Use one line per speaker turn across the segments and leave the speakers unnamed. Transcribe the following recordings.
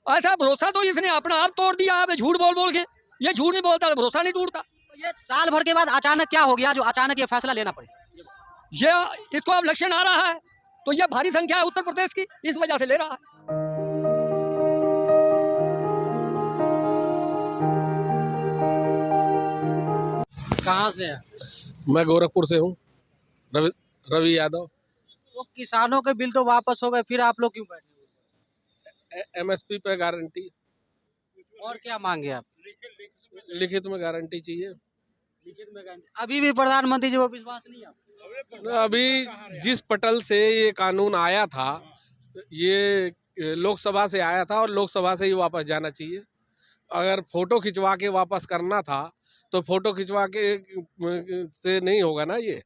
ऐसा भरोसा तो इसने अपना आप तोड़ दिया है झूठ बोल बोल के। ये झूठ नहीं बोलता तो भरोसा नहीं टूटता।
तो ये साल भर के बाद अचानक क्या हो गया जो अचानक ये फैसला लेना पड़े?
ये इसको अब इलेक्शन आ रहा है तो ये भारी संख्या है उत्तर प्रदेश की, इस वजह से ले रहा है।
कहाँ से है?
मैं गोरखपुर से हूँ, रवि यादव।
तो किसानों के बिल तो वापस हो गए, फिर आप लोग क्यों बैठे?
एमएसपी पे गारंटी।
और क्या मांगे आप?
लिखित में गारंटी चाहिए।
लिखित में गारंटी। अभी भी प्रधानमंत्री जी को विश्वास नहीं है आपको?
अभी जिस पटल से ये कानून आया था, ये लोकसभा से आया था और लोकसभा से ही वापस जाना चाहिए। अगर फोटो खिंचवा के वापस करना था तो फोटो खिंचवा के से नहीं होगा ना, ये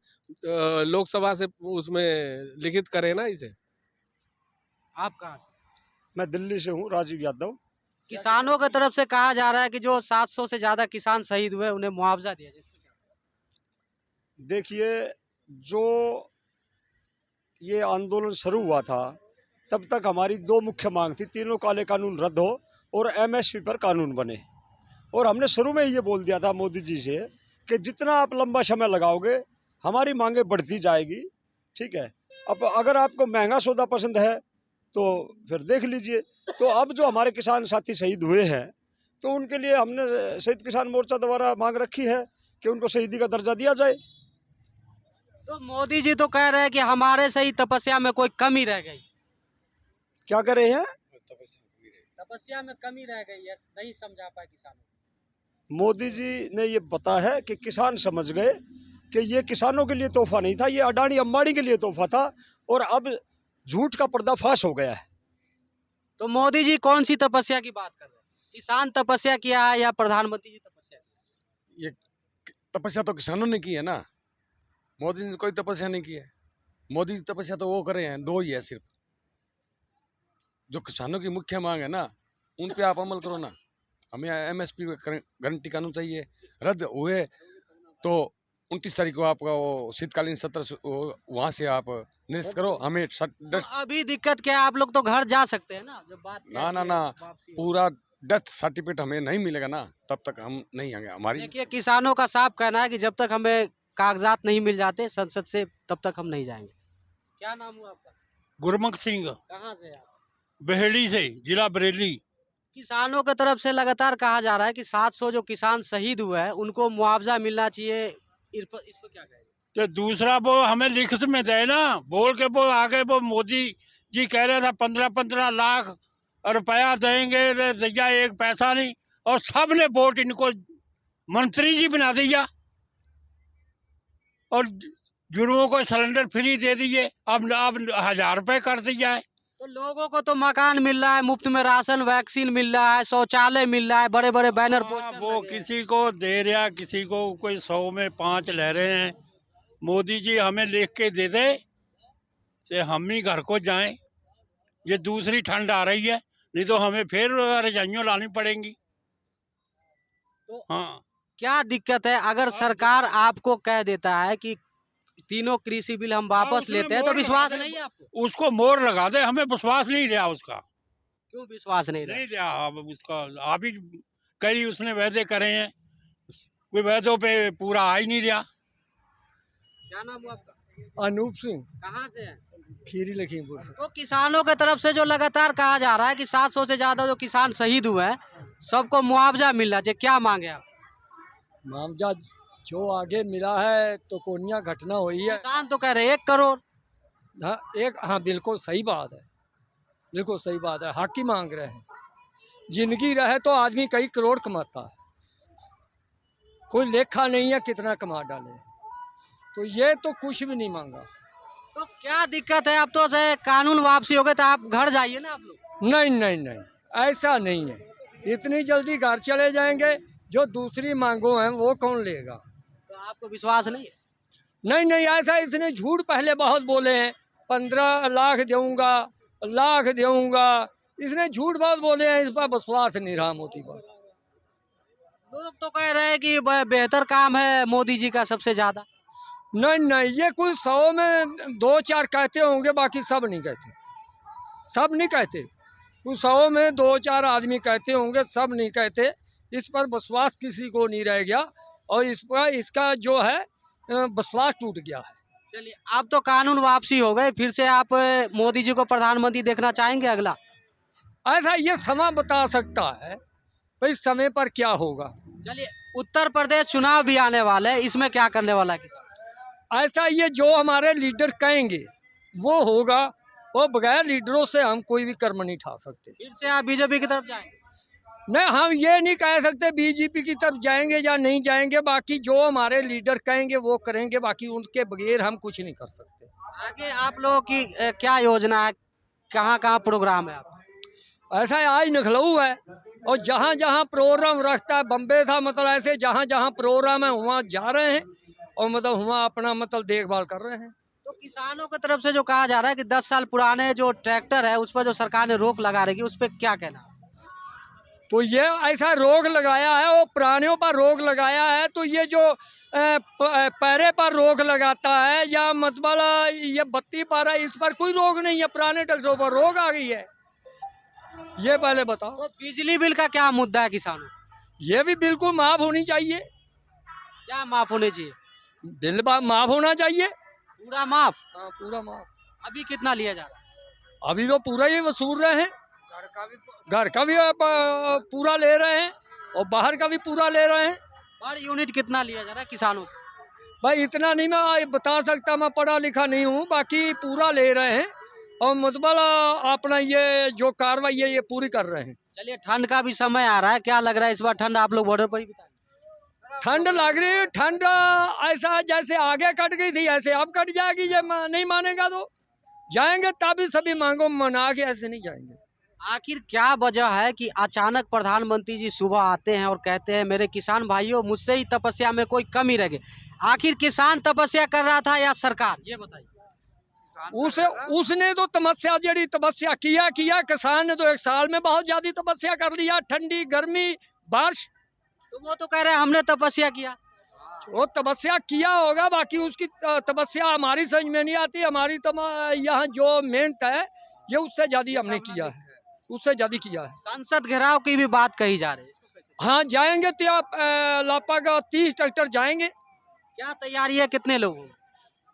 लोकसभा से उसमें लिखित करे ना इसे।
आप कहाँ से?
मैं दिल्ली से हूँ, राजीव यादव।
किसानों की तरफ से कहा जा रहा है कि जो 700 से ज्यादा किसान शहीद हुए उन्हें मुआवजा दिया जाए।
देखिए, जो ये आंदोलन शुरू हुआ था तब तक हमारी दो मुख्य मांग थी, तीनों काले कानून रद्द हो और एमएसपी पर कानून बने। और हमने शुरू में ही ये बोल दिया था मोदी जी से कि जितना आप लंबा समय लगाओगे हमारी मांगे बढ़ती जाएगी। ठीक है, अब अगर आपको महंगा सौदा पसंद है तो फिर देख लीजिए। तो अब जो हमारे किसान साथी शहीद हुए हैं तो उनके लिए हमने शहीद किसान मोर्चा द्वारा मांग रखी है कि उनको शहीदी का दर्जा दिया जाए।
तो मोदी जी तो कह रहे हैं कि हमारे से ही तपस्या में कोई कमी रह गई।
क्या कर रहे हैं?
तपस्या में कमी रह गई है, नहीं समझा पाए किसानों।
मोदी जी ने ये बताया है कि किसान समझ गए कि ये किसानों के लिए तोहफा नहीं था, ये अडानी अंबानी के लिए तोहफा था और अब झूठ का पर्दाफाश हो गया है।
तो मोदी जी कौन सी तपस्या की बात कर रहे हैं? किसान तपस्या किया है या प्रधानमंत्री जी तपस्या किया?
ये तपस्या तो किसानों ने की है ना, मोदी ने कोई तपस्या नहीं की है। मोदी की तपस्या तो वो करे हैं, दो ही है सिर्फ। जो किसानों की मुख्य मांग है ना, उन पे आप अमल करो ना। हमें एमएसपी गारंटी कानून चाहिए। रद्द हुए तो 29 तारीख को आपका वो शीतकालीन सत्र वहाँ से आप निरस्त करो। हमें
तो अभी दिक्कत क्या है? आप लोग तो घर जा सकते हैं ना, जब बात
ना पूरा डेथ सर्टिफिकेट हमें नहीं मिलेगा ना, तब तक हम नहीं आएंगे। हमारी
देखिए, किसानों का साफ कहना है कि जब तक हमें कागजात नहीं मिल जाते संसद से तब तक हम नहीं जाएंगे। क्या नाम हुआ आपका?
गुरमुख सिंह,
कहाँ से आप?
बहेड़ी से, जिला बरेली।
किसानों की तरफ से लगातार कहा जा रहा है कि 700 जो किसान शहीद हुए हैं उनको मुआवजा मिलना चाहिए। इस पर क्या कहेंगे?
तो दूसरा वो हमें लिखित में दे ना, बोल के वो आगे वो मोदी जी कह रहे थे 15-15 लाख रुपया देंगे, दिया एक पैसा नहीं। और सब ने वोट इनको मंत्री जी बना दिया और जुर्मों को सिलेंडर फ्री दे दिए। अब 1000 रुपये कर दिया है।
तो लोगों को तो मकान मिल रहा है, मुफ्त में राशन वैक्सीन मिल रहा है, शौचालय मिल रहा है, बड़े बड़े बैनर पोस्टर
वो किसी को दे रहा, किसी को कोई 100 में 5 ले रहे हैं। मोदी जी हमें लिख के दे दे से हम ही घर को जाएं। ये दूसरी ठंड आ रही है, नहीं तो हमें फिर रजाइयाँ लानी पड़ेंगी।
तो
हाँ,
क्या दिक्कत है अगर सरकार आपको कह देता है कि तीनों कृषि बिल हम वापस लेते हैं, तो विश्वास नहीं है आपको?
उसको मोहर लगा दे। हमें विश्वास नहीं रहा उसका।
क्यों विश्वास नहीं रहा?
नहीं रहा अब उसका। आप ही कई उसने वादे करे हैं, कोई वादों पे पूरा आ ही नहीं रहा।
क्या नाम हुआ आपका?
अनूप सिंह,
कहाँ से है?
खीरी लखीमपुर से।
तो किसानों की तरफ से जो लगातार कहा जा रहा है कि 700 से ज्यादा जो किसान शहीद हुए हैं सबको मुआवजा मिलना चाहिए, क्या मांगे आप?
मुआवजा जो आगे मिला है तो कोनिया घटना हुई है।
किसान तो कह रहे 1 करोड़।
हाँ बिल्कुल सही बात है, बिल्कुल सही बात है। हक ही मांग रहे हैं। जिंदगी रहे तो आदमी कई करोड़ कमाता है, कोई लेखा नहीं है कितना कमा डाले। तो ये तो कुछ भी नहीं मांगा।
तो क्या दिक्कत है? अब तो ऐसे कानून वापसी हो गए तो आप घर जाइए ना आप लोग।
नहीं नहीं नहीं, ऐसा नहीं है। इतनी जल्दी घर चले जाएंगे, जो दूसरी मांगों हैं वो कौन लेगा?
तो आपको विश्वास नहीं है?
नहीं नहीं, ऐसा इसने झूठ पहले बहुत बोले हैं, 15 लाख दूंगा, लाख दूंगा। इसने झूठ बहुत बोले हैं, इस पर विश्वास नहीं रहा मोदी पर।
लोग तो कह रहे हैं कि बेहतर काम है मोदी जी का सबसे ज्यादा।
नहीं नहीं, ये कोई 100 में 2-4 कहते होंगे, बाकी सब नहीं कहते, सब नहीं कहते।
कुछ 100 में 2-4 आदमी कहते होंगे, सब नहीं कहते। इस पर विश्वास किसी को नहीं रह गया और इस पर इसका जो है विश्वास टूट गया है।
चलिए, आप तो कानून वापसी हो गए, फिर से आप मोदी जी को प्रधानमंत्री देखना चाहेंगे अगला?
ऐसा ये समय बता सकता है भाई समय पर क्या होगा।
चलिए, उत्तर प्रदेश चुनाव भी आने वाले हैं, इसमें क्या करने वाला है किसान?
ऐसा ये जो हमारे लीडर कहेंगे वो होगा, और बगैर लीडरों से हम कोई भी कर्म नहीं उठा सकते।
फिर से आप बीजेपी की तरफ जाएंगे?
नहीं, हम ये नहीं कह सकते बीजेपी की तरफ जाएंगे या नहीं जाएंगे। बाकी जो हमारे लीडर कहेंगे वो करेंगे, बाकी उनके बगैर हम कुछ नहीं कर सकते।
आगे आप लोगों की क्या योजना है, कहाँ कहाँ प्रोग्राम है आप?
ऐसा आज लखनऊ है और जहाँ जहाँ प्रोग्राम रखता है, बम्बे था, मतलब ऐसे जहाँ जहाँ प्रोग्राम है वहाँ जा रहे हैं और मतलब वहाँ अपना मतलब देखभाल कर रहे हैं।
तो किसानों की तरफ से जो कहा जा रहा है कि 10 साल पुराने जो ट्रैक्टर है उस पर जो सरकार ने रोक लगा रही है, उस पर क्या कहना?
तो ये ऐसा रोक लगाया है, वो पुरानियों पर रोक लगाया है, तो ये जो पैरे पर रोक लगाता है या मतलब ये बत्ती पर है, इस पर कोई रोक नहीं है। पुराने ट्रैक्टरों पर रोक आ गई है, ये पहले बताओ।
तो बिजली बिल का क्या मुद्दा है किसानों?
ये भी बिल्कुल माफ होनी चाहिए।
क्या माफ होने चाहिए?
बिल माफ होना चाहिए,
पूरा माफ?
हाँ पूरा माफ।
अभी कितना लिया जा रहा है?
अभी तो पूरा ही वसूल रहे हैं, घर का भी पूरा ले रहे हैं और बाहर का भी पूरा ले रहे हैं।
पर यूनिट कितना लिया जा रहा है किसानों से?
भाई इतना नहीं मैं बता सकता, मैं पढ़ा लिखा नहीं हूँ, बाकी पूरा ले रहे हैं और मतलब अपना ये जो कार्रवाई है ये पूरी कर रहे हैं।
चलिए, ठंड का भी समय आ रहा है, क्या लग रहा है इस बार ठंड आप लोग बॉर्डर पर ही बिताएंगे?
ठंड लग रही है, ठंड ऐसा जैसे आगे कट गई थी ऐसे अब कट जाएगी। जब नहीं मानेगा तो जाएंगे, तभी सभी मांगों मना के, ऐसे नहीं जाएंगे।
आखिर क्या वजह है कि अचानक प्रधानमंत्री जी सुबह आते हैं और कहते हैं मेरे किसान भाइयों मुझसे ही तपस्या में कोई कमी रह गई? आखिर किसान तपस्या कर रहा था या सरकार, ये बताइए।
उसने तो तपस्या किया किसान ने तो 1 साल में बहुत ज्यादा तपस्या कर लिया, ठंडी गर्मी बारिश।
तो वो तो कह रहे हैं हमने तपस्या किया।
वो तपस्या किया होगा, बाकी उसकी तपस्या हमारी समझ में नहीं आती। हमारी यहाँ जो मेहनत है ये उससे ज्यादा हमने किया है, उससे ज्यादा किया है।
संसद घेराव की भी बात कही जा रही है।
हाँ जाएंगे, लगभग 30 ट्रैक्टर जाएंगे।
क्या तैयारी है, कितने लोग होंगे?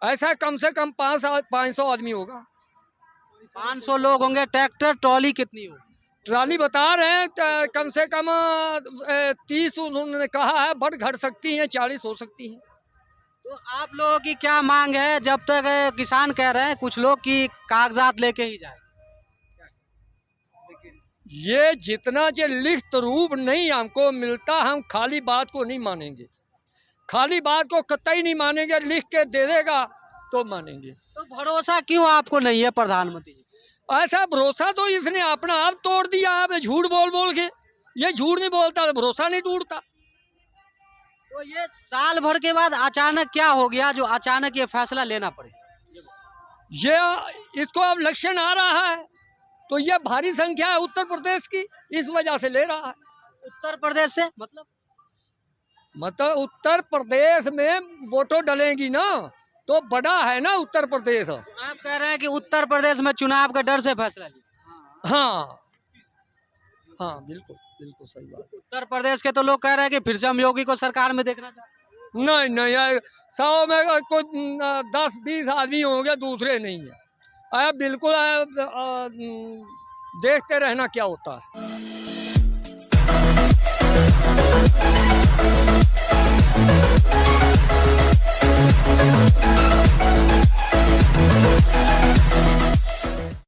ऐसा कम से कम 500 आदमी होगा।
500 लोग होंगे। ट्रैक्टर ट्रॉली कितनी होगी?
ट्राली बता रहे हैं कम से कम 30 उन्होंने कहा है, बढ़ घट सकती हैं, 40 हो सकती हैं।
तो आप लोगों की क्या मांग है? जब तक किसान कह रहे हैं कुछ लोग कि कागजात लेके ही जाए।
ये जितना जो लिखित रूप नहीं हमको मिलता, हम खाली बात को नहीं मानेंगे। खाली बात को कतई नहीं मानेंगे, लिख के दे देगा तो मानेंगे।
तो भरोसा क्यों आपको नहीं है प्रधानमंत्री जी?
ऐसा भरोसा तो इसने अपना आप तोड़ दिया है, झूठ बोल बोल के। ये झूठ नहीं बोलता तो भरोसा नहीं टूटता।
तो ये साल भर के बाद अचानक क्या हो गया जो अचानक ये फैसला लेना पड़े?
ये इसको अब इलेक्शन आ रहा है तो ये भारी संख्या है उत्तर प्रदेश की, इस वजह से ले रहा है।
उत्तर प्रदेश से
मतलब उत्तर प्रदेश में वोटों डलेंगी ना, तो बड़ा है ना उत्तर प्रदेश।
आप कह रहे हैं कि उत्तर प्रदेश में चुनाव के डर से फैसला लिया?
हाँ हाँ बिल्कुल बिल्कुल सही बात।
उत्तर प्रदेश के तो लोग कह रहे हैं कि फिर से हम योगी को सरकार में देखना चाहते हैं।
नहीं नहीं, 100 में कोई 10-20 आदमी होंगे, दूसरे नहीं है। बिल्कुल देखते रहना क्या होता है।